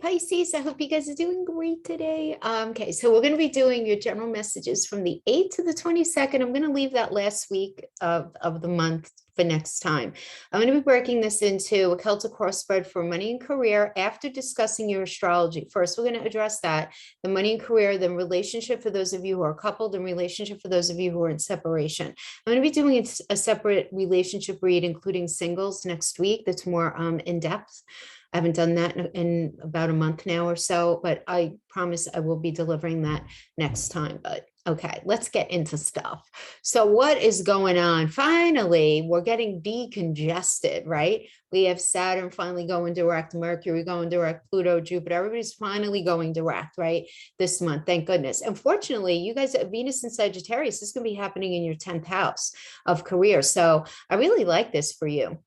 Pisces. I hope you guys are doing great today. Okay, so we're going to be doing your general messages from the 8th to the 22nd. I'm going to leave that last week of the month for next time. I'm going to be breaking this into a Celtic cross spread for money and career after discussing your astrology. First, we're going to address that, the money and career, then relationship for those of you who are coupled, and relationship for those of you who are in separation. I'm going to be doing a separate relationship read, including singles, next week. That's more in depth. I haven't done that in about a month now or so, but I promise I will be delivering that next time. But okay, let's get into stuff. So what is going on? Finally, we're getting decongested, right? We have Saturn finally going direct, Mercury going direct, Pluto, Jupiter. Everybody's finally going direct, right? This month, thank goodness. Unfortunately, you guys, Venus in Sagittarius, this is going to be happening in your 10th house of career. So I really like this for you.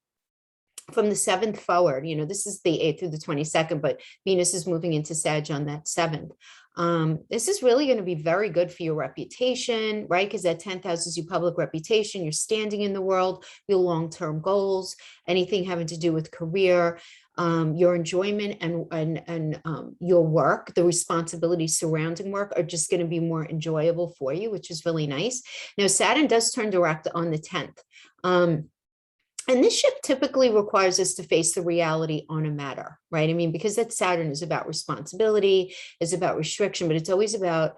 From the 7th forward, this is the 8th through the 22nd, but Venus is moving into Sag on that 7th. This is really going to be very good for your reputation, right? Because that 10th house is your public reputation, your standing in the world, your long-term goals, anything having to do with career, your enjoyment and your work, the responsibilities surrounding work are just going to be more enjoyable for you, which is really nice. Now, Saturn does turn direct on the 10th. And this shift typically requires us to face the reality on a matter, right? I mean, because that Saturn is about responsibility, is about restriction, but it's always about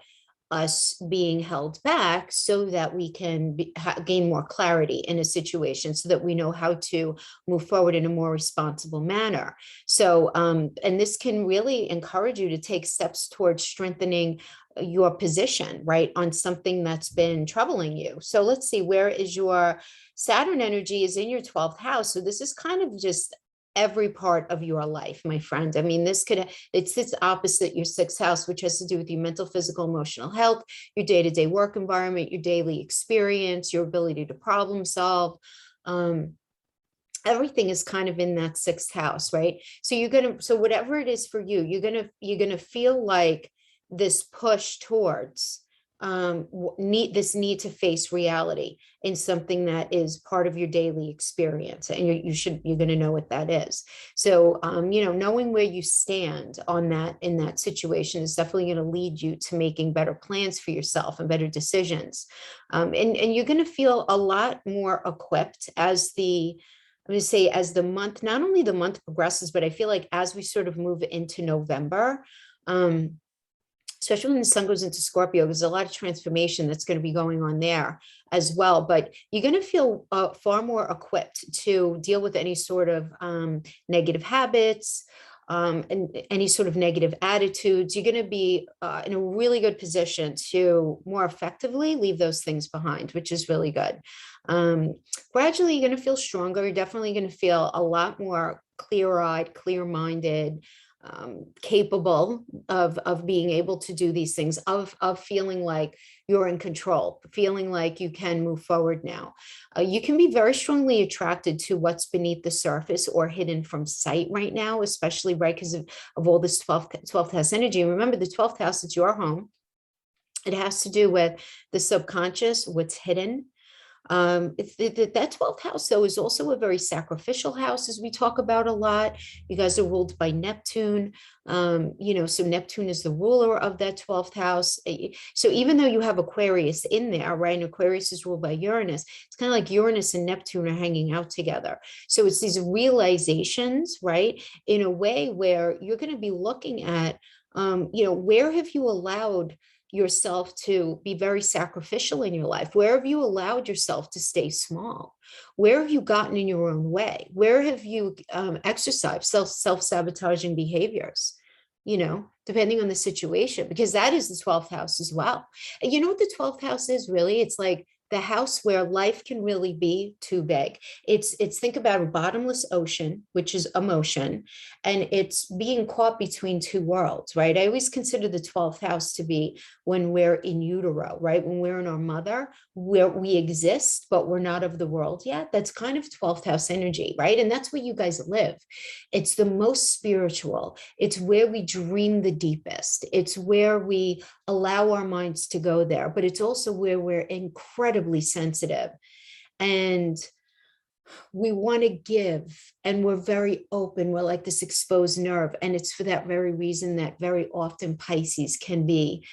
us being held back so that we can gain more clarity in a situation, so that we know how to move forward in a more responsible manner. So, and this can really encourage you to take steps towards strengthening your position, right, on something that's been troubling you. So let's see, where is your Saturn energy is in your 12th house. So this is kind of just every part of your life, my friend. I mean, it's opposite your 6th house, which has to do with your mental, physical, emotional health, your day-to-day work environment, your daily experience, your ability to problem solve. Everything is kind of in that 6th house, right? So so whatever it is for you, you're gonna feel like this push towards this need to face reality in something that is part of your daily experience, and you're going to know what that is. So knowing where you stand on that in that situation is definitely going to lead you to making better plans for yourself and better decisions, and you're going to feel a lot more equipped as the month, not only the month progresses, but I feel like as we sort of move into November, especially when the sun goes into Scorpio, there's a lot of transformation that's going to be going on there as well. But you're going to feel far more equipped to deal with any sort of negative habits, and any sort of negative attitudes. You're going to be in a really good position to more effectively leave those things behind, which is really good. Gradually, you're going to feel stronger. You're definitely going to feel a lot more clear-eyed, clear-minded, capable of being able to do these things, of feeling like you're in control, feeling like you can move forward now. You can be very strongly attracted to what's beneath the surface or hidden from sight right now, especially right because of all this 12th house energy. And remember, the 12th house is your home. It has to do with the subconscious, what's hidden. That 12th house, though, is also a very sacrificial house, as we talk about a lot. You guys are ruled by Neptune. So Neptune is the ruler of that 12th house. So even though you have Aquarius in there, right, and Aquarius is ruled by Uranus, it's kind of like Uranus and Neptune are hanging out together. So it's these realizations, right, in a way where you're going to be looking at, where have you allowed yourself to be very sacrificial in your life? Where have you allowed yourself to stay small? Where have you gotten in your own way? Where have you exercised self-sabotaging behaviors? Depending on the situation, because that is the 12th house as well. And you know what the 12th house is really? It's like the house where life can really be too big. It's think about a bottomless ocean, which is emotion, and it's being caught between two worlds, right? I always consider the 12th house to be when we're in utero, right? When we're in our mother, where we exist, but we're not of the world yet. That's kind of 12th house energy, right? And that's where you guys live. It's the most spiritual. It's where we dream the deepest. It's where we allow our minds to go there, but it's also where we're incredibly sensitive. And We want to give, and we're very open. We're like this exposed nerve. And it's for that very reason that very often Pisces can be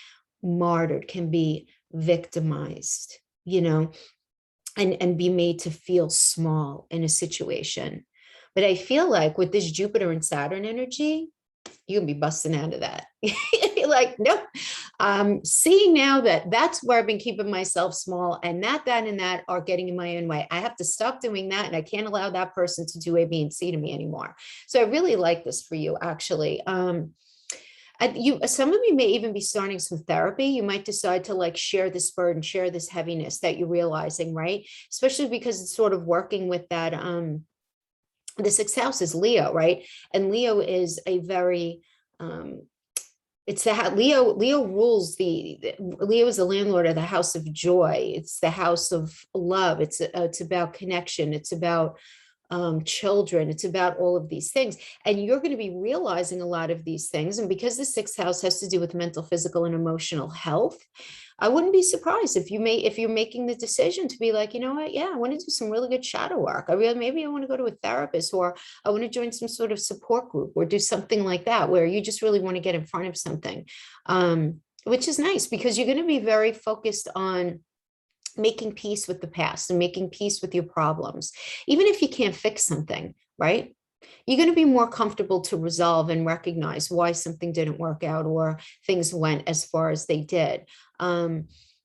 martyred, can be victimized, and be made to feel small in a situation. But I feel like with this Jupiter and Saturn energy, you can be busting out of that. You're like, nope. Seeing now that that's where I've been keeping myself small, and that and that are getting in my own way. I have to stop doing that, and I can't allow that person to do A, B, and C to me anymore. So I really like this for you, actually. Some of you may even be starting some therapy. You might decide to like share this burden, share this heaviness that you're realizing, right? Especially because it's sort of working with that. The sixth house is Leo, right? And Leo is a very it's that Leo rules Leo is the landlord of the house of joy. It's the house of love. It's about connection. It's about children. It's about all of these things. And you're going to be realizing a lot of these things. And because the sixth house has to do with mental, physical, and emotional health, I wouldn't be surprised if you're making the decision to be like, you know what? Yeah, I want to do some really good shadow work. Maybe I want to go to a therapist, or I want to join some sort of support group, or do something like that, where you just really want to get in front of something, which is nice because you're going to be very focused on making peace with the past and making peace with your problems. Even if you can't fix something, right? You're going to be more comfortable to resolve and recognize why something didn't work out or things went as far as they did.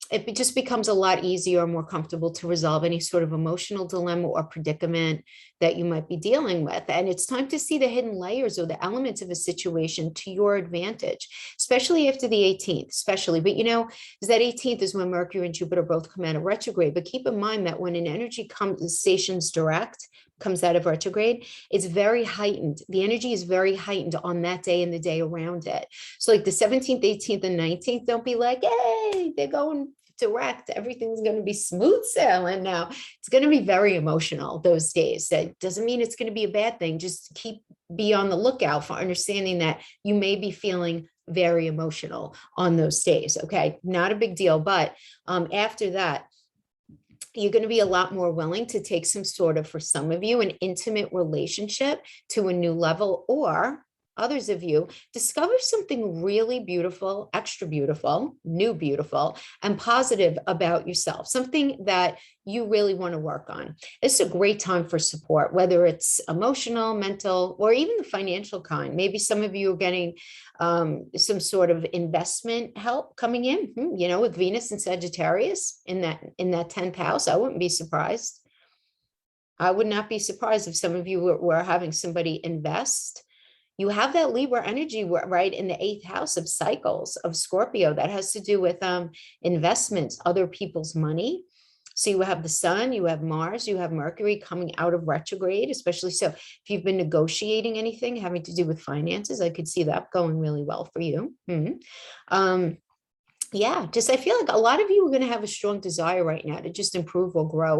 It just becomes a lot easier or more comfortable to resolve any sort of emotional dilemma or predicament that you might be dealing with. And it's time to see the hidden layers or the elements of a situation to your advantage, especially after the 18th, especially. But because that 18th is when Mercury and Jupiter both come out of retrograde. But keep in mind that when an energy stations direct, comes out of retrograde, it's very heightened. The energy is very heightened on that day and the day around it. So like the 17th, 18th, and 19th, don't be like, hey, they're going direct. Everything's going to be smooth sailing now. It's going to be very emotional those days. That doesn't mean it's going to be a bad thing. Just be on the lookout for understanding that you may be feeling very emotional on those days. Okay. Not a big deal. But after that, you're going to be a lot more willing to take some sort of, for some of you, an intimate relationship to a new level, or others of you discover something really beautiful, extra beautiful, new beautiful, and positive about yourself, something that you really want to work on. It's a great time for support, whether it's emotional, mental, or even the financial kind. Maybe some of you are getting some sort of investment help coming in, with Venus and Sagittarius in that 10th house. I wouldn't be surprised. I would not be surprised if some of you were having somebody invest. You have that Libra energy, right, in the 8th house of cycles of Scorpio that has to do with investments, other people's money. So you have the sun, you have Mars, you have Mercury coming out of retrograde, especially so if you've been negotiating anything having to do with finances, I could see that going really well for you. Yeah, just I feel like a lot of you are going to have a strong desire right now to just improve or grow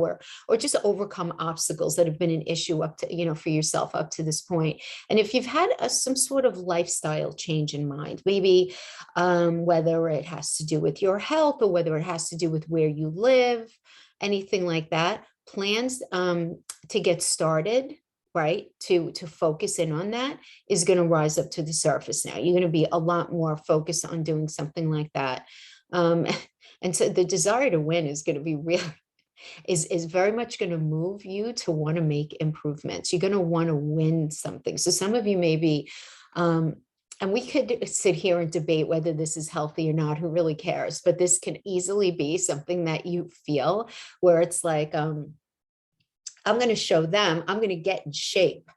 or just overcome obstacles that have been an issue up to, for yourself up to this point. And if you've had some sort of lifestyle change in mind, maybe whether it has to do with your health or whether it has to do with where you live, anything like that, plans to get started, right, to focus in on that is going to rise up to the surface now. You're going to be a lot more focused on doing something like that. And so the desire to win is going to be real, is very much going to move you to want to make improvements. You're going to want to win something. So some of you may be, and we could sit here and debate whether this is healthy or not, who really cares? But this can easily be something that you feel where it's like, I'm going to show them, I'm going to get in shape.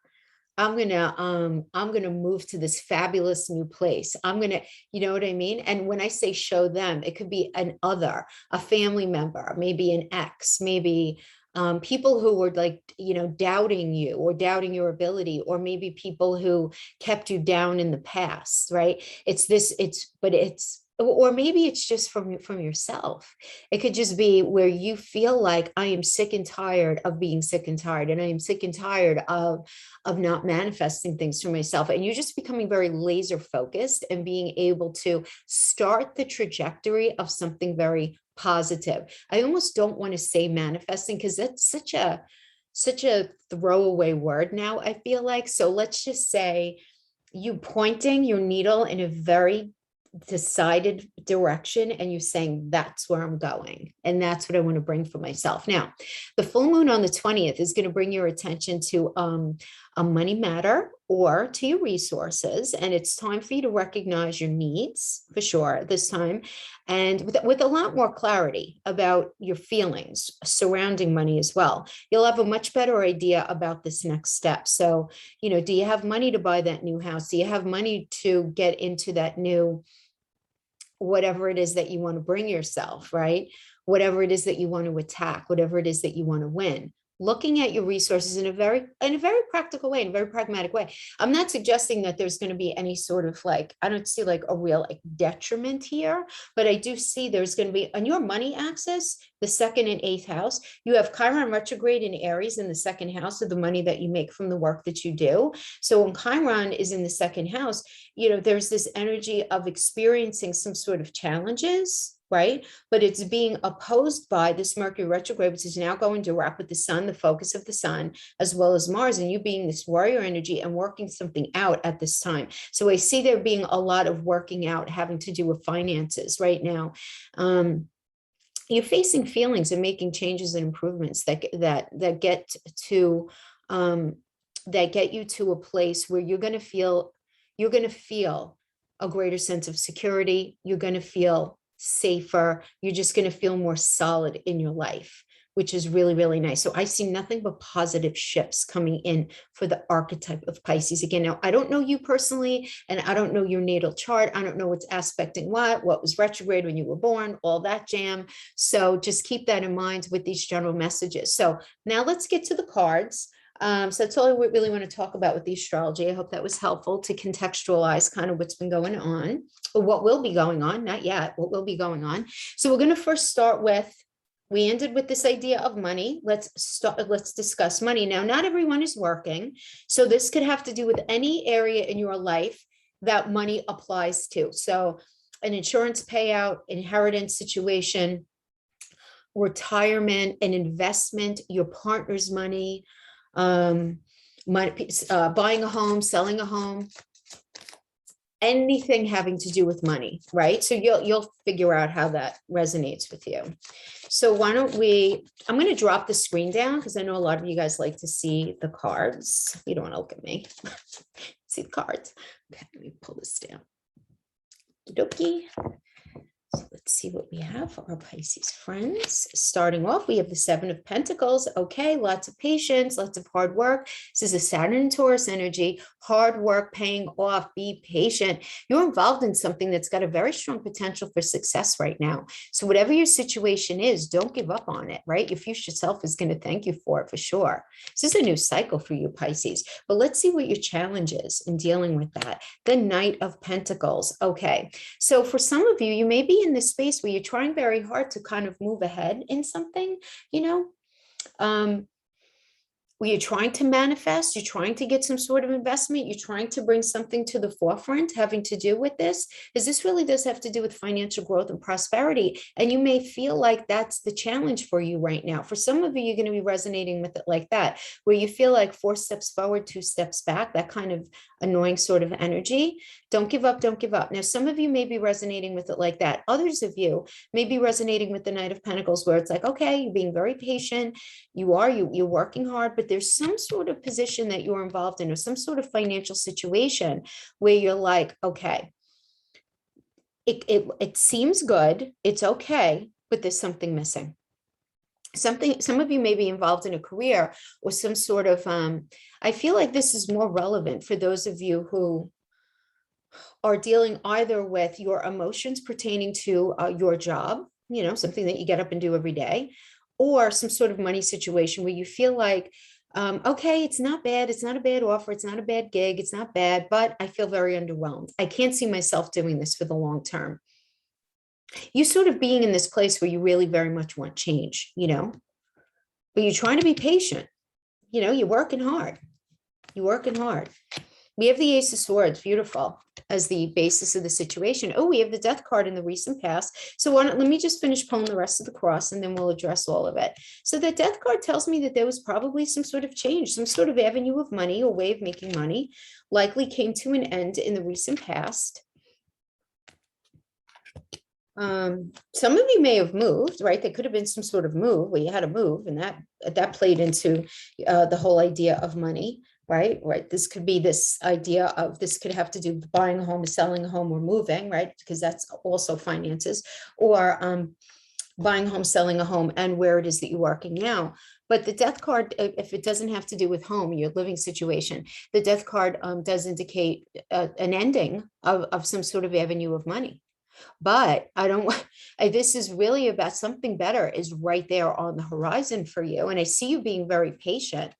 I'm going to move to this fabulous new place. I'm going to, you know what I mean? And when I say show them, it could be an other, a family member, maybe an ex, maybe people who were like, doubting you or doubting your ability, or maybe people who kept you down in the past, right? Or maybe it's just from yourself. It could just be where you feel like I am sick and tired of being sick and tired, and I am sick and tired of not manifesting things for myself. And you're just becoming very laser focused and being able to start the trajectory of something very positive. I almost don't want to say manifesting because that's such a such a throwaway word now, I feel like. So let's just say you pointing your needle in a very decided direction and you saying, that's where I'm going. And that's what I want to bring for myself. Now, the full moon on the 20th is going to bring your attention to a money matter or to your resources. And it's time for you to recognize your needs for sure this time. And with a lot more clarity about your feelings surrounding money as well. You'll have a much better idea about this next step. So, you know, do you have money to buy that new house? Do you have money to get into that new whatever it is that you want to bring yourself, right? Whatever it is that you want to attack, whatever it is that you want to win. Looking at your resources in a very practical way, in a very pragmatic way. I'm not suggesting that there's going to be any sort of like, I don't see like a real like detriment here, but I do see there's going to be on your money axis, the second and eighth house, you have Chiron retrograde in Aries in the second house of the money that you make from the work that you do. So when Chiron is in the second house, you know, there's this energy of experiencing some sort of challenges, right? But it's being opposed by this Mercury retrograde, which is now going direct with the sun, the focus of the sun, as well as Mars, and you being this warrior energy and working something out at this time. So I see there being a lot of working out having to do with finances right now. You're facing feelings and making changes and improvements that get to that get you to a place where you're going to feel a greater sense of security. You're going to feel safer. You're just going to feel more solid in your life, which is really, really nice. So I see nothing but positive shifts coming in for the archetype of Pisces. Again, now I don't know you personally, and I don't know your natal chart. I don't know what's aspecting what was retrograde when you were born, all that jam. So just keep that in mind with these general messages. So now let's get to the cards. So that's all I really want to talk about with the astrology. I hope that was helpful to contextualize kind of what's been going on, or what will be going on, not yet, what will be going on. So we're going to first start with, we ended with this idea of money. Let's discuss money. Now, not everyone is working. So this could have to do with any area in your life that money applies to. So an insurance payout, inheritance situation, retirement, an investment, your partner's money, buying a home, selling a home, anything having to do with money, right? So you'll figure out how that resonates with you. So why don't I'm going to drop the screen down because I know a lot of you guys like to see the cards. You don't want to look at me. See the cards. Okay, let me pull this down. Okie dokie. So let's see what we have for our Pisces friends. Starting off, we have the Seven of Pentacles. Okay, lots of patience, lots of hard work. This is a Saturn and Taurus energy. Hard work paying off. Be patient. You're involved in something that's got a very strong potential for success right now. So whatever your situation is, don't give up on it, right? Your future self is going to thank you for it for sure. This is a new cycle for you, Pisces. But let's see what your challenge is in dealing with that. The Knight of Pentacles. Okay, so for some of you, you may be in this space where you're trying very hard to kind of move ahead in something, you know, where you're trying to manifest, you're trying to get some sort of investment, you're trying to bring something to the forefront having to do with this, because this really does have to do with financial growth and prosperity. And you may feel like that's the challenge for you right now. For some of you, you're going to be resonating with it like that, where you feel like 4 steps forward, 2 steps back, that kind of annoying sort of energy. Don't give up, don't give up. Now, some of you may be resonating with it like that. Others of you may be resonating with the Knight of Pentacles, where it's like, okay, you're being very patient. You're working hard, but there's some sort of position that you're involved in, or some sort of financial situation where you're like, okay, it seems good, it's okay, but there's something missing. Some of you may be involved in a career or some sort of, I feel like this is more relevant for those of you who are dealing either with your emotions pertaining to your job, you know, something that you get up and do every day, or some sort of money situation where you feel like, okay, it's not bad. It's not a bad offer. It's not a bad gig. It's not bad, but I feel very underwhelmed. I can't see myself doing this for the long term. You sort of being in this place where you really very much want change, you know, but you're trying to be patient. You know, you're working hard. You're working hard. We have the Ace of Swords, beautiful, as the basis of the situation. Oh, we have the Death card in the recent past. So let me just finish pulling the rest of the cross and then we'll address all of it. So the Death card tells me that there was probably some sort of change, some sort of avenue of money or way of making money, likely came to an end in the recent past. Some of you may have moved, right? There could have been some sort of move where you had to move, and that played into the whole idea of money, right? Right. This could be this idea of, this could have to do with buying a home, selling a home, or moving, right? Because that's also finances, or buying a home, selling a home, and where it is that you're working now. But the Death card, if it doesn't have to do with home, your living situation, the Death card does indicate an ending of some sort of avenue of money. But I don't, this is really about something better is right there on the horizon for you. And I see you being very patient.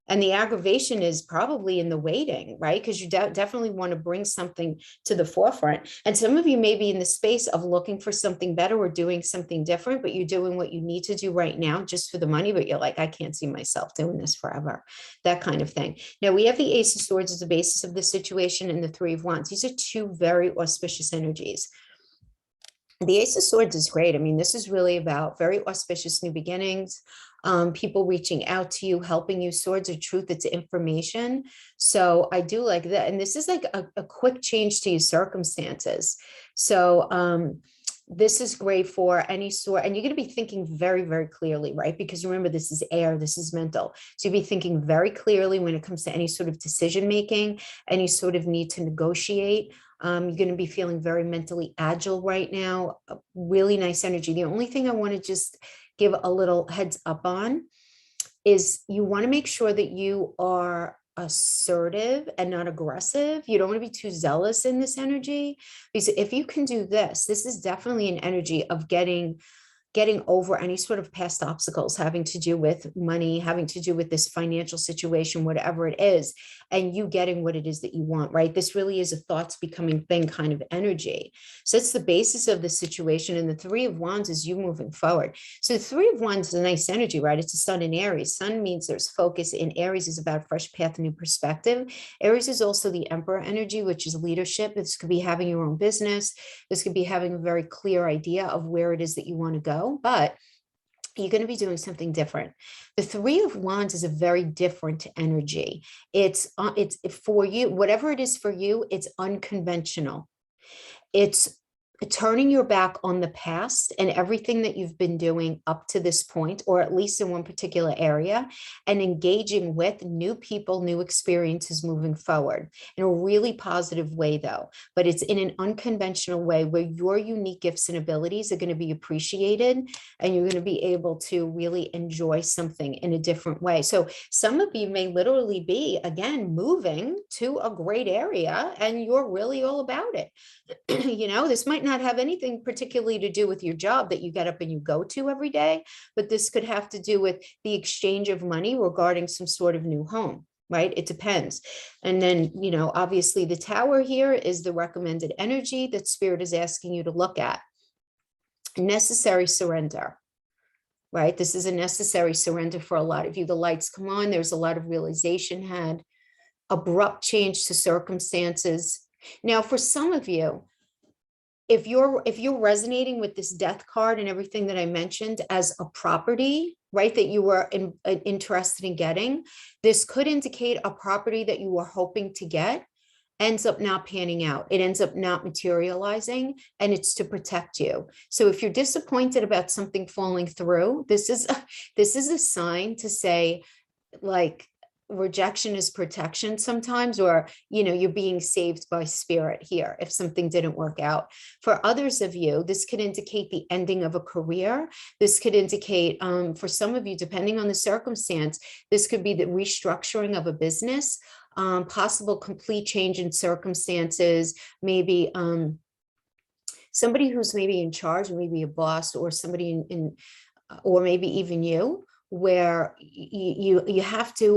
And the aggravation is probably in the waiting, right? Because you definitely want to bring something to the forefront. And some of you may be in the space of looking for something better or doing something different, but you're doing what you need to do right now just for the money. But you're like, I can't see myself doing this forever, that kind of thing. Now we have the Ace of Swords as the basis of the situation and the Three of Wands. These are two very auspicious energies. The Ace of Swords is great. I mean, this is really about very auspicious new beginnings, people reaching out to you, helping you. Swords of truth, it's information. So I do like that. And this is like a quick change to your circumstances. So this is great for any sort, and you're going to be thinking very, very clearly, right? Because remember, this is air, this is mental. So you'll be thinking very clearly when it comes to any sort of decision making, any sort of need to negotiate. You're going to be feeling very mentally agile right now. Really nice energy. The only thing I want to just give a little heads up on is you want to make sure that you are assertive and not aggressive. You don't want to be too zealous in this energy, because if you can do this, this is definitely an energy of getting over any sort of past obstacles having to do with money, having to do with this financial situation, whatever it is, and you getting what it is that you want, right? This really is a thoughts becoming thing kind of energy. So it's the basis of the situation. And the Three of Wands is you moving forward. So the Three of Wands is a nice energy, right? It's a sun in Aries. Sun means there's focus. In Aries is about fresh path, new perspective. Aries is also the Emperor energy, which is leadership. This could be having your own business. This could be having a very clear idea of where it is that you want to go. But you're going to be doing something different. The Three of Wands is a very different energy. It's for you, whatever it is for you, it's unconventional. It's turning your back on the past and everything that you've been doing up to this point, or at least in one particular area, and engaging with new people, new experiences moving forward in a really positive way, though. But it's in an unconventional way where your unique gifts and abilities are going to be appreciated, and you're going to be able to really enjoy something in a different way. So some of you may literally be, again, moving to a great area and you're really all about it. You know, this might not have anything particularly to do with your job that you get up and you go to every day, but this could have to do with the exchange of money regarding some sort of new home, right? It depends. And then, you know, obviously the Tower here is the recommended energy that Spirit is asking you to look at. Necessary surrender, right? This is a necessary surrender for a lot of you. The lights come on, there's a lot of realization had, abrupt change to circumstances. Now, for some of you, if you're resonating with this Death card and everything that I mentioned as a property, right, that you were interested in getting, this could indicate a property that you were hoping to get ends up not panning out. It ends up not materializing, and it's to protect you. So if you're disappointed about something falling through, this is a sign to say, like, rejection is protection sometimes, or, you know, you're being saved by Spirit here if something didn't work out. For others of you, this could indicate the ending of a career. This could indicate, for some of you, depending on the circumstance, this could be the restructuring of a business, possible complete change in circumstances, maybe somebody who's maybe in charge, maybe a boss, or somebody or maybe even you, where you have to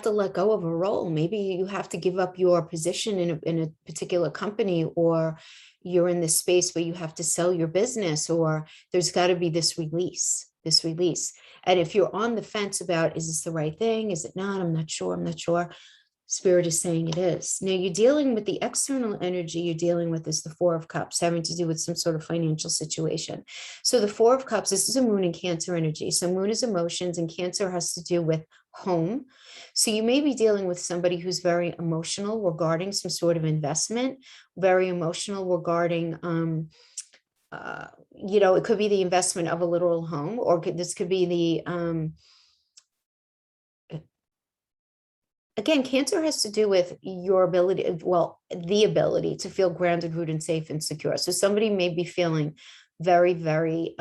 let go of a role. Maybe you have to give up your position in a particular company, or you're in this space where you have to sell your business, or there's got to be this release. And if you're on the fence about, is this the right thing? Is it not? I'm not sure. Spirit is saying it is. Now you're dealing with the external energy you're dealing with is the Four of Cups, having to do with some sort of financial situation. So the Four of Cups, this is a moon and Cancer energy. So moon is emotions and Cancer has to do with home. So you may be dealing with somebody who's very emotional regarding some sort of investment, very emotional regarding, it could be the investment of a literal home, or this could be the, again, Cancer has to do with your ability, well, the ability to feel grounded, rooted, and safe and secure. So somebody may be feeling very, very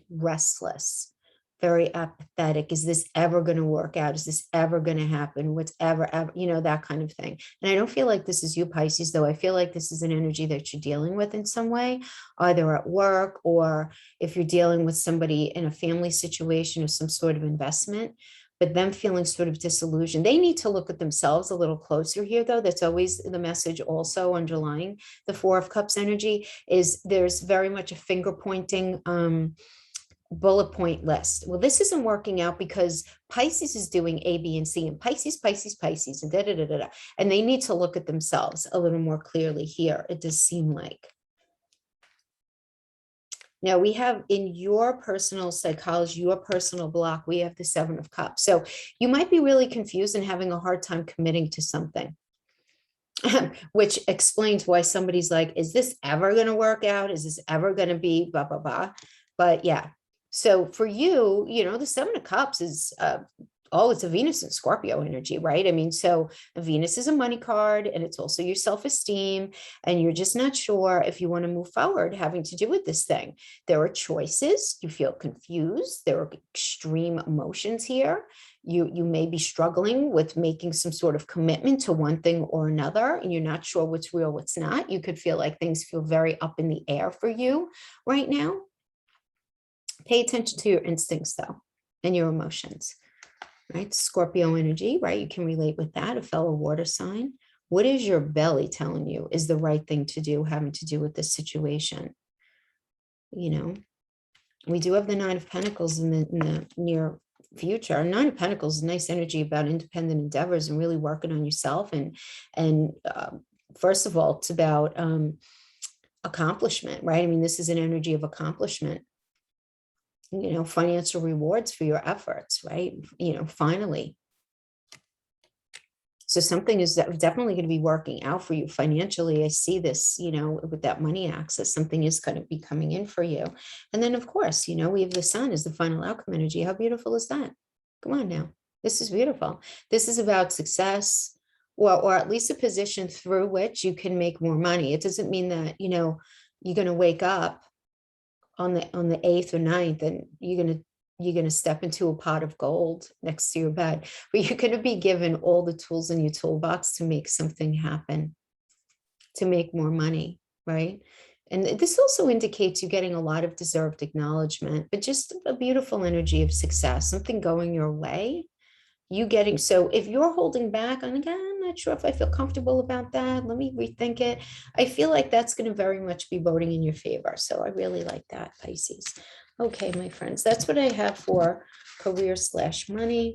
restless, very apathetic. Is this ever going to work out? Is this ever going to happen? What's ever, that kind of thing. And I don't feel like this is you, Pisces, though. I feel like this is an energy that you're dealing with in some way, either at work or if you're dealing with somebody in a family situation or some sort of investment, but them feeling sort of disillusioned. They need to look at themselves a little closer here, though. That's always the message also underlying the Four of Cups energy is there's very much a finger pointing, bullet point list. Well, this isn't working out because Pisces is doing A, B, and C, and Pisces, and da, da, da, da, da. And they need to look at themselves a little more clearly here. It does seem like. Now we have in your personal psychology, your personal block, we have the Seven of Cups. So you might be really confused and having a hard time committing to something, which explains why somebody's like, is this ever going to work out? Is this ever going to be blah, blah, blah. But yeah. So for you, the Seven of Cups is, it's a Venus and Scorpio energy, right? I mean, so Venus is a money card and it's also your self-esteem, and you're just not sure if you want to move forward having to do with this thing. There are choices. You feel confused. There are extreme emotions here. You may be struggling with making some sort of commitment to one thing or another, and you're not sure what's real, what's not. You could feel like things feel very up in the air for you right now. Pay attention to your instincts, though, and your emotions. Right? Scorpio energy, right? You can relate with that, a fellow water sign. What is your belly telling you is the right thing to do, having to do with this situation? We do have the Nine of Pentacles in the near future. Nine of Pentacles is nice energy about independent endeavors and really working on yourself. And first of all, it's about accomplishment, right? I mean, this is an energy of accomplishment. Financial rewards for your efforts, right? Finally. So something is definitely going to be working out for you financially. I see this, with that money access, something is going to be coming in for you. And then of course, we have the Sun as the final outcome energy. How beautiful is that? Come on now. This is beautiful. This is about success, or at least a position through which you can make more money. It doesn't mean that, you're going to wake up on the 8th or 9th and you're going to step into a pot of gold next to your bed, but you're going to be given all the tools in your toolbox to make something happen, to make more money, right? And this also indicates you're getting a lot of deserved acknowledgement, but just a beautiful energy of success, something going your way. So if you're holding back, I'm not sure if I feel comfortable about that. Let me rethink it. I feel like that's going to very much be voting in your favor. So I really like that, Pisces. Okay, my friends, that's what I have for career/money.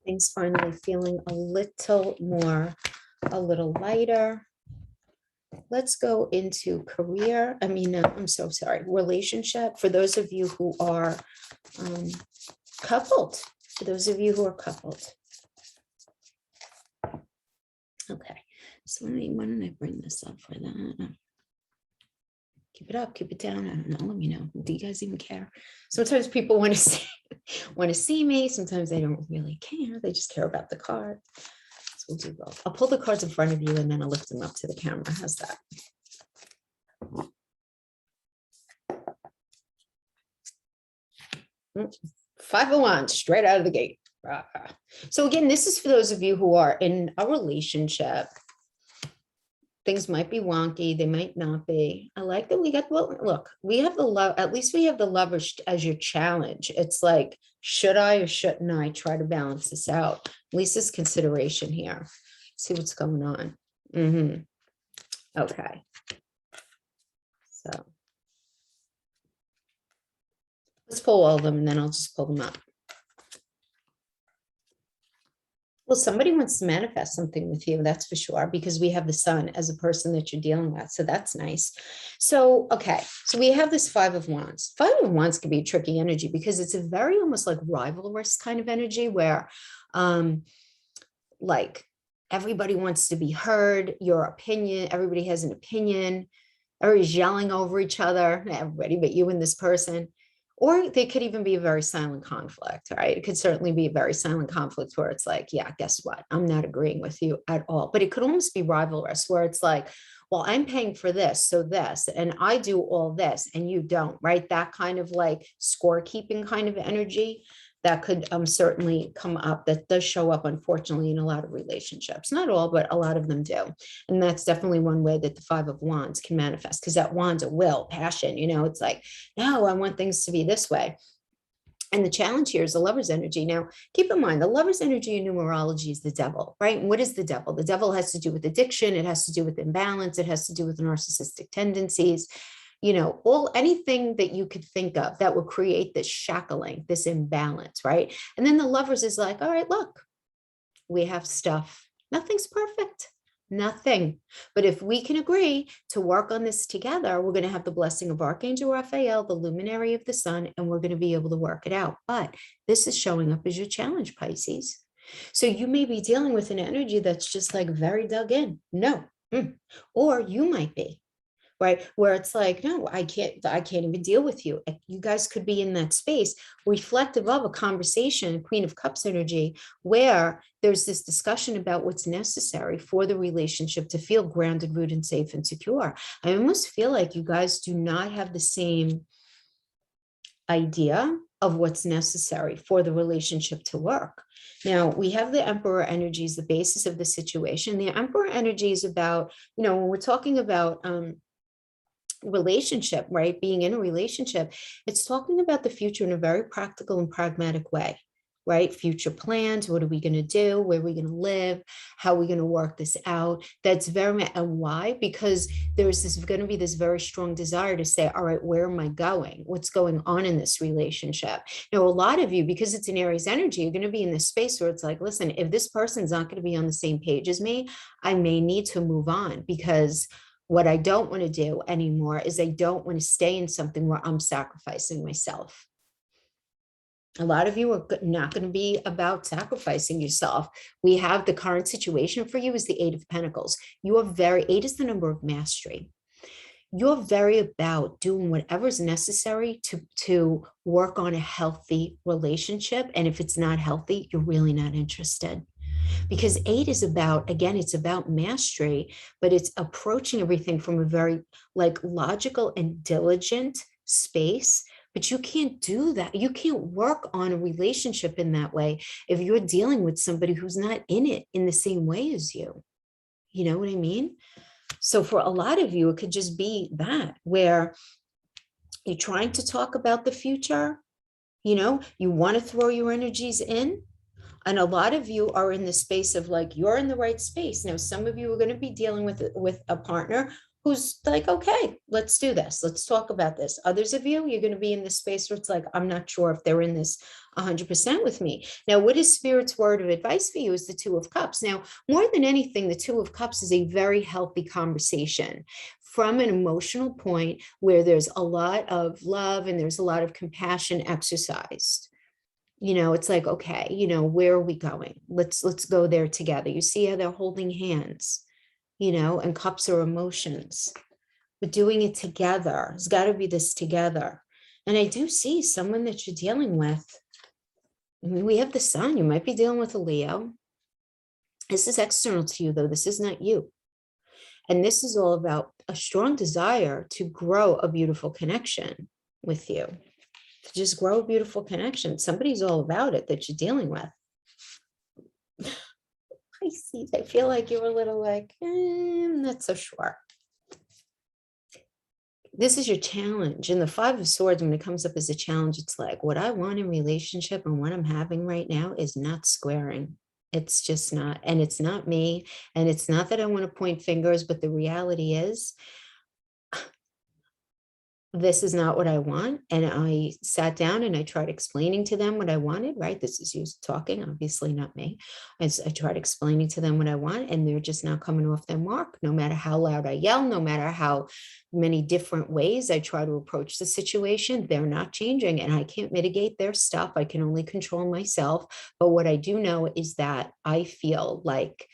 Things finally feeling a little lighter. Let's go into career. I'm so sorry. Relationship. For those of you who are coupled. For those of you who are coupled. Okay, so why don't I bring this up for that? Keep it up, keep it down. I don't know. Let me know. Do you guys even care? Sometimes people want to see me. Sometimes they don't really care. They just care about the card. So we'll do both. I'll pull the cards in front of you and then I'll lift them up to the camera. How's that? Five of Wands, straight out of the gate. So again, this is for those of you who are in a relationship. Things might be wonky, they might not be. I like that we got, well, look, we have the love, at least we have the Lover as your challenge. It's like, should I or shouldn't I try to balance this out? At least there's consideration here. See what's going on. Okay. So let's pull all of them and then I'll just pull them up. Well, somebody wants to manifest something with you, that's for sure, because we have the sun as a person that you're dealing with. So that's nice. So, okay. So we have this Five of Wands. Five of Wands can be a tricky energy because it's a very almost like rivalrous kind of energy where, um, like everybody wants to be heard, your opinion, everybody has an opinion, everybody's yelling over each other, not everybody, but you and this person. Or they could even be a very silent conflict, right? It could certainly be a very silent conflict where it's like, yeah, guess what? I'm not agreeing with you at all. But it could almost be rivalrous where it's like, well, I'm paying for this, so this, and I do all this, and you don't, right? That kind of like scorekeeping kind of energy that could certainly come up. That does show up, unfortunately, in a lot of relationships. Not all, but a lot of them do. And that's definitely one way that the Five of Wands can manifest, because that wand's a will, passion, it's like, no, I want things to be this way. And the challenge here is the Lover's energy. Now, keep in mind, the Lover's energy in numerology is the devil, right? And what is the devil? The devil has to do with addiction. It has to do with imbalance. It has to do with narcissistic tendencies. Anything that you could think of that would create this shackling, this imbalance, right? And then the Lovers is like, all right, look, we have stuff. Nothing's perfect. Nothing. But if we can agree to work on this together, we're going to have the blessing of Archangel Raphael, the luminary of the sun, and we're going to be able to work it out. But this is showing up as your challenge, Pisces. So you may be dealing with an energy that's just like very dug in. No. Or you might be, right? Where it's like, no, I can't even deal with you. You guys could be in that space reflective of a conversation, Queen of Cups energy, where there's this discussion about what's necessary for the relationship to feel grounded, rooted, safe, and secure. I almost feel like you guys do not have the same idea of what's necessary for the relationship to work. Now, we have the Emperor energy as the basis of the situation. The Emperor energy is about, when we're talking about relationship, right? Being in a relationship, it's talking about the future in a very practical and pragmatic way, right? Future plans. What are we going to do? Where are we going to live? How are we going to work this out? That's very, and why? Because there's going to be this very strong desire to say, all right, where am I going? What's going on in this relationship? A lot of you, because it's an Aries energy, you're going to be in this space where it's like, listen, if this person's not going to be on the same page as me, I may need to move on, because what I don't want to do anymore is I don't want to stay in something where I'm sacrificing myself. A lot of you are not going to be about sacrificing yourself. We have the current situation for you is the Eight of Pentacles. You are eight is the number of mastery. You're very about doing whatever's necessary to work on a healthy relationship. And if it's not healthy, you're really not interested. Because eight is about, again, it's about mastery, but it's approaching everything from a very like logical and diligent space. But you can't do that. You can't work on a relationship in that way if you're dealing with somebody who's not in it in the same way as you. You know what I mean? So for a lot of you, it could just be that where you're trying to talk about the future, you want to throw your energies in. And a lot of you are in the space of like, you're in the right space. Now, some of you are going to be dealing with a partner who's like, okay, let's do this. Let's talk about this. Others of you, you're going to be in this space where it's like, I'm not sure if they're in this 100% with me. Now, what is Spirit's word of advice for you is the Two of Cups. Now, more than anything, the Two of Cups is a very healthy conversation from an emotional point where there's a lot of love and there's a lot of compassion exercised. It's like, okay, where are we going? Let's go there together. You see how they're holding hands, and cups are emotions, but doing it together. It's got to be this together. And I do see someone that you're dealing with. I mean, we have the sun. You might be dealing with a Leo. This is external to you, though. This is not you. And this is all about a strong desire to grow a beautiful connection with you. To just grow a beautiful connection. Somebody's all about it that you're dealing with. Pisces, I feel like you're a little like, I'm not so sure. This is your challenge. And the Five of Swords, when it comes up as a challenge, it's like, what I want in relationship and what I'm having right now is not squaring. It's just not. And it's not me. And it's not that I want to point fingers, but the reality is, this is not what I want. And I sat down and I tried explaining to them what I wanted, right? This is you talking, obviously not me. I tried explaining to them what I want, and they're just not coming off their mark. No matter how loud I yell, no matter how many different ways I try to approach the situation, they're not changing, and I can't mitigate their stuff. I can only control myself. But what I do know is that I feel like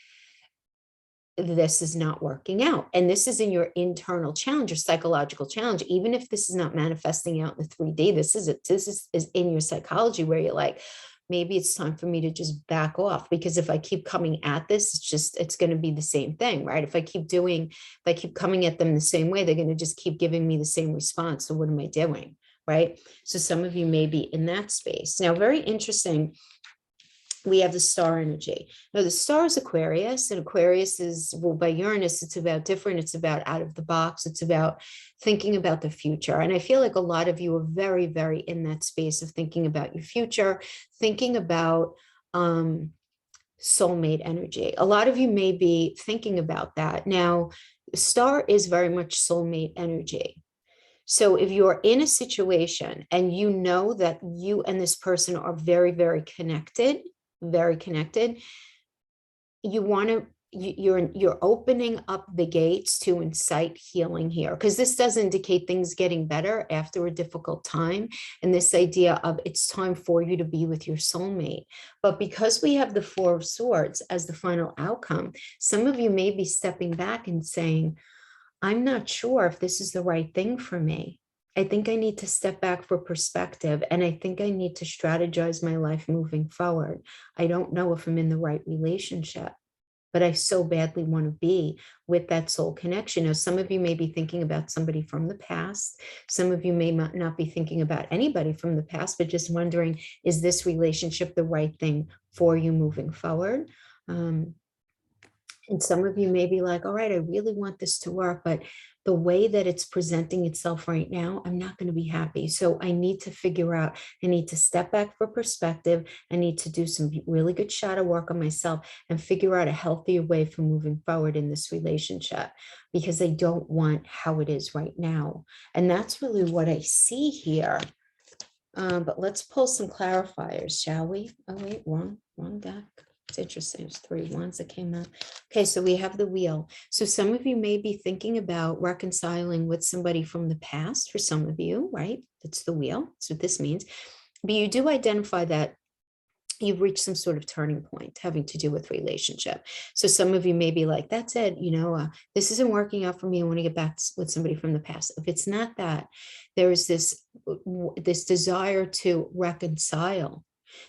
this is not working out. And this is in your internal challenge, your psychological challenge. Even if this is not manifesting out in the 3D, this is in your psychology, where you're like, maybe it's time for me to just back off, because if I keep coming at this, it's going to be the same thing, right? If I keep coming at them the same way, they're going to just keep giving me the same response. So what am I doing? Right? So some of you may be in that space. Now, very interesting. We have the star energy. Now, the star is Aquarius, and Aquarius is, well, by Uranus, it's about different. It's about out of the box. It's about thinking about the future. And I feel like a lot of you are very, very in that space of thinking about your future, thinking about soulmate energy. A lot of you may be thinking about that. Now, star is very much soulmate energy. So if you're in a situation and you know that you and this person are very, very connected, you want to, you're opening up the gates to incite healing here, because this does indicate things getting better after a difficult time, and this idea of it's time for you to be with your soulmate. But because we have the Four of Swords as the final outcome, some of you may be stepping back and saying, I'm not sure if this is the right thing for me. I think I need to step back for perspective, and I think I need to strategize my life moving forward. I don't know if I'm in the right relationship, but I so badly want to be with that soul connection. Now, some of you may be thinking about somebody from the past. Some of you may not be thinking about anybody from the past, but just wondering, is this relationship the right thing for you moving forward? And some of you may be like, all right, I really want this to work, but the way that it's presenting itself right now, I'm not going to be happy. So I need to figure out, I need to step back for perspective. I need to do some really good shadow work on myself and figure out a healthier way for moving forward in this relationship, because I don't want how it is right now. And that's really what I see here. But let's pull some clarifiers, shall we? Oh, wait, wrong deck. It's interesting. It's 3 wands that came out. Okay, so we have the wheel. So some of you may be thinking about reconciling with somebody from the past. For some of you, right? That's the wheel. That's what this means. But you do identify that you've reached some sort of turning point having to do with relationship. So some of you may be like, that's it, this isn't working out for me. I want to get back with somebody from the past. If it's not that, there's this desire to reconcile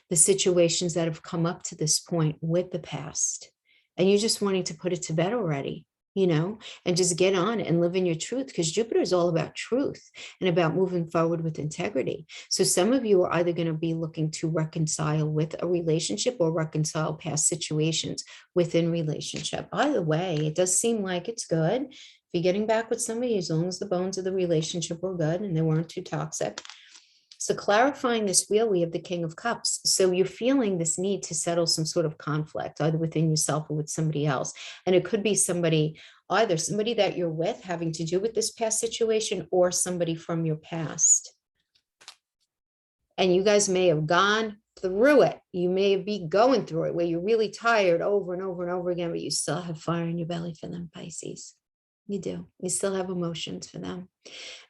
the situations that have come up to this point with the past, and you just wanting to put it to bed already, and just get on and live in your truth, because Jupiter is all about truth and about moving forward with integrity. So some of you are either going to be looking to reconcile with a relationship or reconcile past situations within relationship. Either way, it does seem like it's good. If you're getting back with somebody, as long as the bones of the relationship were good and they weren't too toxic. So clarifying this wheel, we have the King of Cups. So you're feeling this need to settle some sort of conflict, either within yourself or with somebody else. And it could be either somebody that you're with having to do with this past situation, or somebody from your past. And you guys may have gone through it. You may be going through it where you're really tired over and over and over again, but you still have fire in your belly for them, Pisces. You do. You still have emotions for them.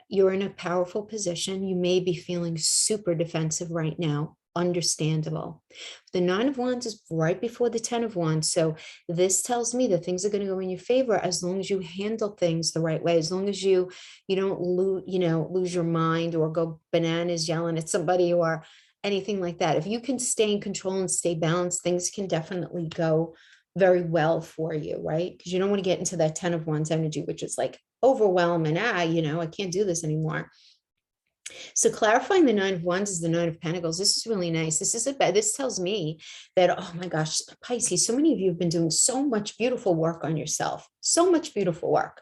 You're in a powerful position. You may be feeling super defensive right now. Understandable. The 9 of Wands is right before the 10 of Wands. So this tells me that things are going to go in your favor as long as you handle things the right way, as long as you don't lose your mind or go bananas yelling at somebody or anything like that. If you can stay in control and stay balanced, things can definitely go very well for you, right? Because you don't want to get into that 10 of Wands energy, which is like overwhelm and I can't do this anymore. So clarifying the 9 of Wands is the 9 of Pentacles. This is really nice. This tells me that, oh my gosh, Pisces, so many of you have been doing so much beautiful work on yourself, so much beautiful work.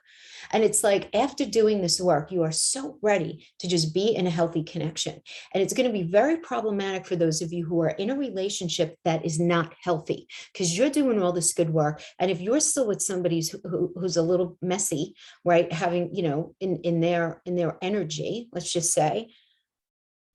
And it's like, after doing this work, you are so ready to just be in a healthy connection. And it's going to be very problematic for those of you who are in a relationship that is not healthy, because you're doing all this good work. And if you're still with somebody who's a little messy, right, having, you know, in their energy, let's just say,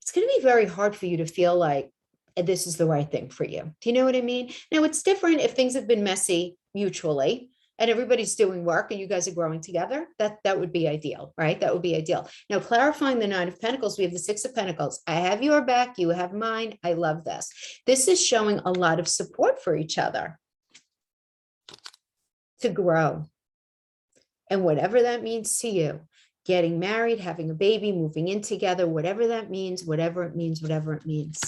it's going to be very hard for you to feel like this is the right thing for you. Do you know what I mean? Now, it's different if things have been messy mutually and everybody's doing work and you guys are growing together. That would be ideal, right? That would be ideal. Now, clarifying the Nine of Pentacles, we have the Six of Pentacles. I have your back, you have mine. I love this. This is showing a lot of support for each other to grow. And whatever that means to you, getting married, having a baby, moving in together, whatever that means, whatever it means, whatever it means.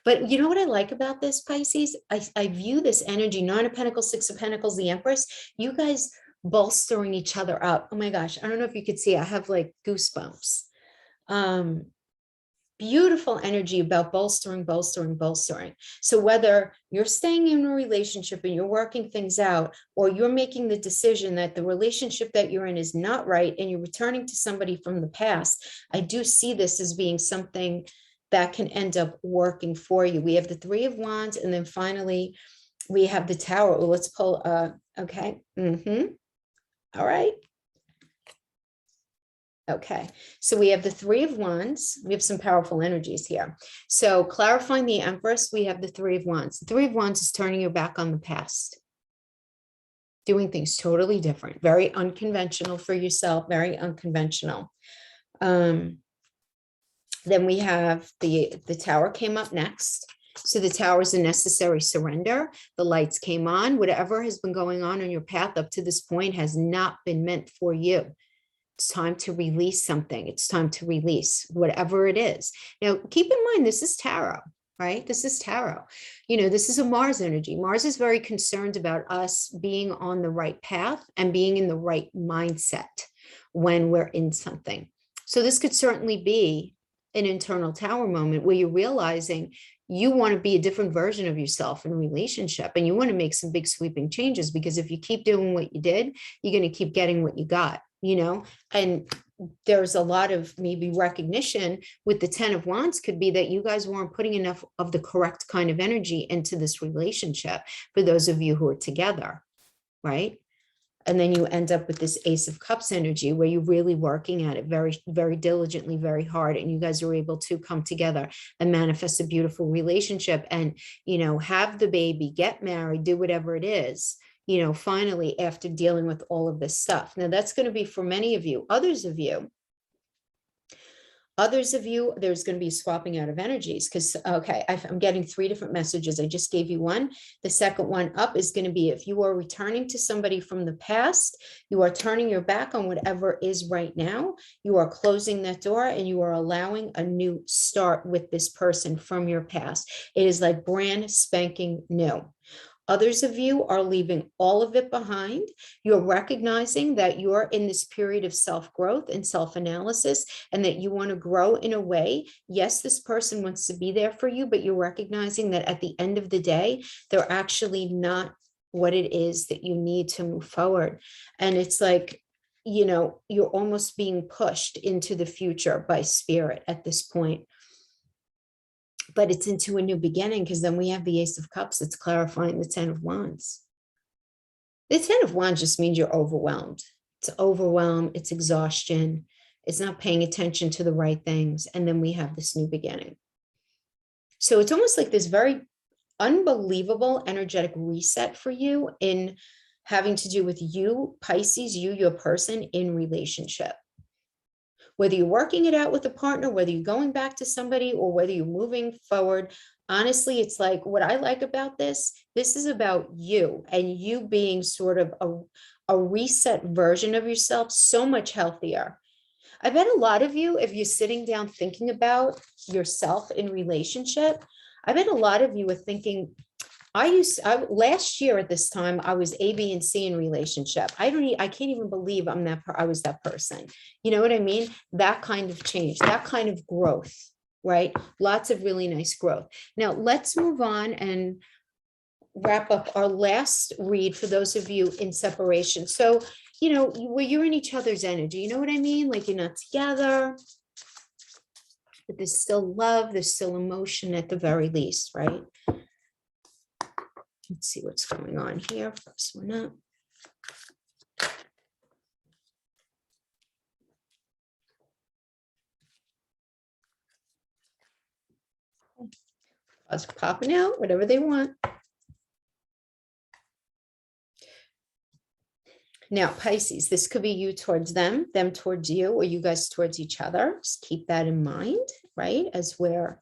But you know what I like about this, Pisces? I view this energy, Nine of Pentacles, Six of Pentacles, the Empress, you guys bolstering each other up. Oh my gosh, I don't know if you could see, I have like goosebumps. Beautiful energy about bolstering. So whether you're staying in a relationship and you're working things out, or you're making the decision that the relationship that you're in is not right and you're returning to somebody from the past, I do see this as being something that can end up working for you. We have the Three of Wands, and then finally we have the Tower. Well, let's pull, okay. All right. Okay, so we have the Three of Wands. We have some powerful energies here. So clarifying the Empress, we have the Three of Wands. The Three of Wands is turning your back on the past, doing things totally different, very unconventional for yourself, very unconventional. Then we have the Tower came up next. So the Tower is a necessary surrender. The lights came on. Whatever has been going on your path up to this point has not been meant for you. It's time to release something. It's time to release whatever it is. Now, keep in mind, this is tarot, right? This is tarot. You know, this is a Mars energy. Mars is very concerned about us being on the right path and being in the right mindset when we're in something. So this could certainly be an internal Tower moment where you're realizing you want to be a different version of yourself in a relationship, and you want to make some big sweeping changes, because if you keep doing what you did, you're going to keep getting what you got. You know, and there's a lot of maybe recognition with the Ten of Wands could be that you guys weren't putting enough of the correct kind of energy into this relationship for those of you who are together, right? And then you end up with this Ace of Cups energy where you're really working at it very, very diligently, very hard. And you guys are able to come together and manifest a beautiful relationship and, you know, have the baby, get married, do whatever it is, you know, finally, after dealing with all of this stuff. Now, that's going to be for many of you. Others of you, there's going to be swapping out of energies because, okay, I'm getting 3 different messages. I just gave you one. The second one up is going to be if you are returning to somebody from the past, you are turning your back on whatever is right now. You are closing that door and you are allowing a new start with this person from your past. It is like brand spanking new. Others of you are leaving all of it behind. You're recognizing that you're in this period of self-growth and self-analysis and that you want to grow in a way. Yes, this person wants to be there for you, but you're recognizing that at the end of the day, they're actually not what it is that you need to move forward. And it's like, you know, you're almost being pushed into the future by spirit at this point. But it's into a new beginning, because then we have the Ace of Cups. It's clarifying the Ten of Wands. The Ten of Wands just means you're overwhelmed. It's overwhelm. It's exhaustion. It's not paying attention to the right things. And then we have this new beginning. So it's almost like this very unbelievable energetic reset for you in having to do with you, Pisces, you, your person in relationship. Whether you're working it out with a partner, whether you're going back to somebody, or whether you're moving forward, honestly, it's like what I like about this is about you and you being sort of a reset version of yourself, so much healthier. I bet a lot of you, if you're sitting down thinking about yourself in relationship, I bet a lot of you are thinking, last year at this time, I was A, B, and C in relationship. I can't even believe I was that person. You know what I mean? That kind of change, that kind of growth, right? Lots of really nice growth. Now let's move on and wrap up our last read for those of you in separation. So, you know, where you're in each other's energy, you know what I mean? Like you're not together, but there's still love, there's still emotion at the very least, right? Let's see what's going on here. First one up. Cards popping out, whatever they want. Now, Pisces, this could be you towards them towards you, or you guys towards each other. Just keep that in mind, right? As we're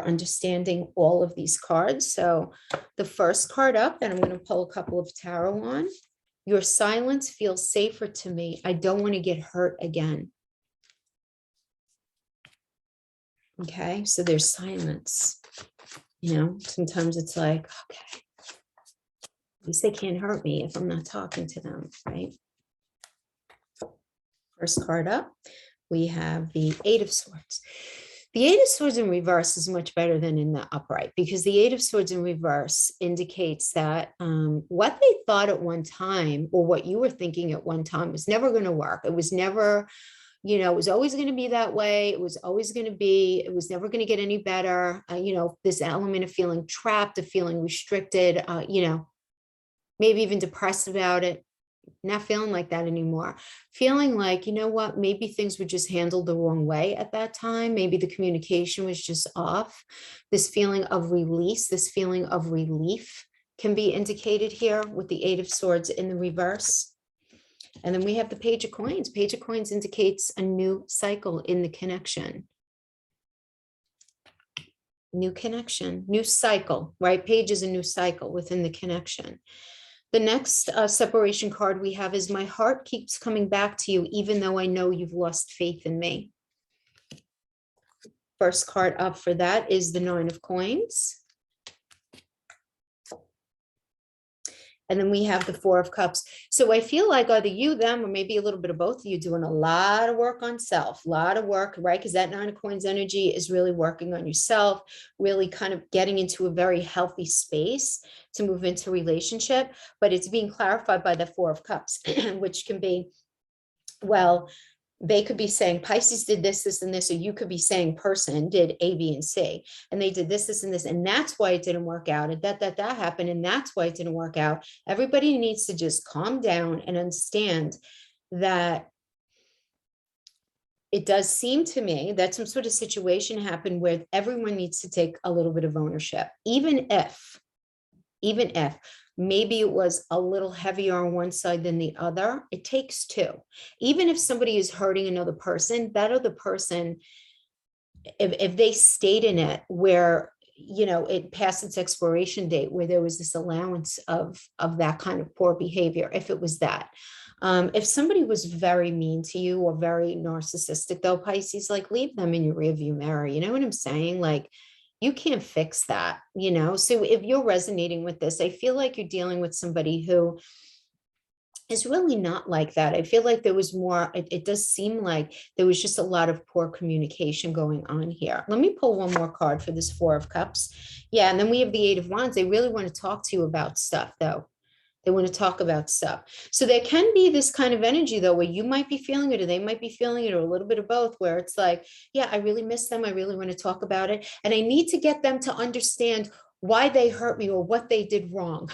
understanding all of these cards. So the first card up, and I'm going to pull a couple of tarot on. Your silence feels safer to me. I don't want to get hurt again. Okay, so there's silence. You know, sometimes it's like, okay, at least they can't hurt me if I'm not talking to them, right? First card up, we have the Eight of Swords. The Eight of Swords in reverse is much better than in the upright, because the Eight of Swords in reverse indicates that what they thought at one time, or what you were thinking at one time, was never going to work. It was never, you know, it was always going to be that way. It was always going to be, it was never going to get any better. You know, this element of feeling trapped, of feeling restricted, you know, maybe even depressed about it. Not feeling like that anymore. Feeling like, you know what, maybe things were just handled the wrong way at that time. Maybe the communication was just off. This feeling of release, this feeling of relief can be indicated here with the Eight of Swords in the reverse. And then we have the Page of Coins. Page of Coins indicates a new cycle in the connection. New connection, new cycle, right? Page is a new cycle within the connection. The next separation card we have is my heart keeps coming back to you, even though I know you've lost faith in me. First card up for that is the Nine of Coins. And then we have the Four of Cups. So I feel like either you, them, or maybe a little bit of both of you doing a lot of work on self, a lot of work, right? Because that Nine of Coins energy is really working on yourself, really kind of getting into a very healthy space to move into relationship. But it's being clarified by the Four of Cups, which can be, well, they could be saying Pisces did this, this, and this, or you could be saying person did A, B, and C, and they did this, this, and this, and that's why it didn't work out, and that happened, and that's why it didn't work out. Everybody needs to just calm down and understand that it does seem to me that some sort of situation happened where everyone needs to take a little bit of ownership, even if maybe it was a little heavier on one side than the other. It takes two. Even if somebody is hurting another person, that other person, if they stayed in it where, you know, it passed its expiration date, where there was this allowance of that kind of poor behavior, if it was that. If somebody was very mean to you or very narcissistic, though, Pisces, like leave them in your rearview mirror. You know what I'm saying? Like, you can't fix that, you know? So if you're resonating with this, I feel like you're dealing with somebody who is really not like that. I feel like there was more, it does seem like there was just a lot of poor communication going on here. Let me pull one more card for this Four of Cups. Yeah, and then we have the Eight of Wands. They really want to talk to you about stuff, though. They want to talk about stuff. So there can be this kind of energy, though, where you might be feeling it or they might be feeling it, or a little bit of both, where it's like, yeah, I really miss them. I really want to talk about it. And I need to get them to understand why they hurt me or what they did wrong.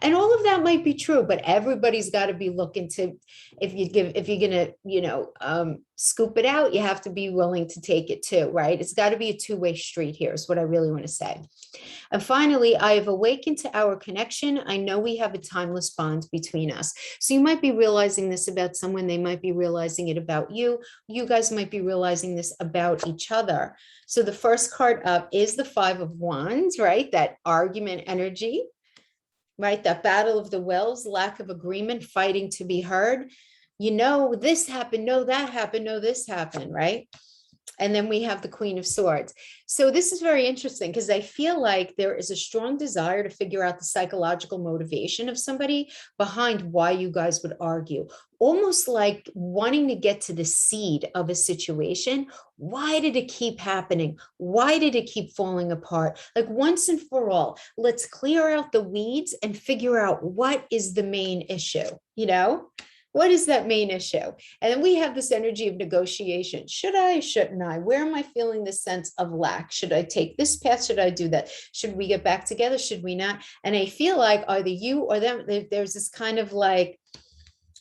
And all of that might be true, but everybody's got to be looking to, if you're going to, you know, scoop it out, you have to be willing to take it too, right? It's got to be a two-way street here is what I really want to say. And finally, I have awakened to our connection. I know we have a timeless bond between us. So you might be realizing this about someone. They might be realizing it about you. You guys might be realizing this about each other. So the first card up is the Five of Wands, right? That argument energy, right? That battle of the wills, lack of agreement, fighting to be heard. You know, this happened. No, that happened. No, this happened, right? And then we have the Queen of Swords. So this is very interesting because I feel like there is a strong desire to figure out the psychological motivation of somebody behind why you guys would argue, almost like wanting to get to the seed of a situation. Why did it keep happening? Why did it keep falling apart? Like once and for all, let's clear out the weeds and figure out what is the main issue, you know? What is that main issue? And then we have this energy of negotiation. Should I, shouldn't I? Where am I feeling this sense of lack? Should I take this path? Should I do that? Should we get back together? Should we not? And I feel like either you or them, there's this kind of like,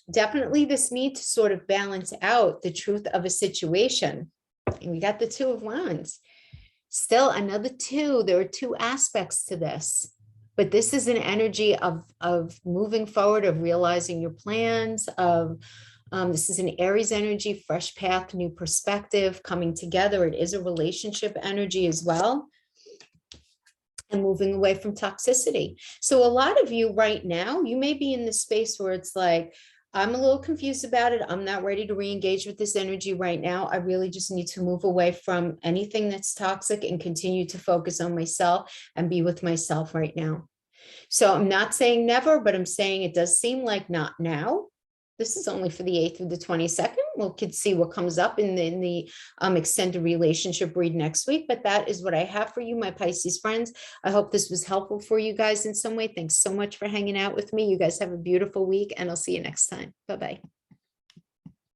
definitely this need to sort of balance out the truth of a situation. And we got the Two of Wands. Still another two. There are two aspects to this. But this is an energy of moving forward, of realizing your plans, of this is an Aries energy, fresh path, new perspective, coming together. It is a relationship energy as well. And moving away from toxicity. So a lot of you right now, you may be in this space where it's like, I'm a little confused about it. I'm not ready to re-engage with this energy right now. I really just need to move away from anything that's toxic and continue to focus on myself and be with myself right now. So I'm not saying never, but I'm saying it does seem like not now. This is only for the 8th through the 22nd. We'll see what comes up in the extended relationship read next week. But that is what I have for you, my Pisces friends. I hope this was helpful for you guys in some way. Thanks so much for hanging out with me. You guys have a beautiful week, and I'll see you next time. Bye-bye.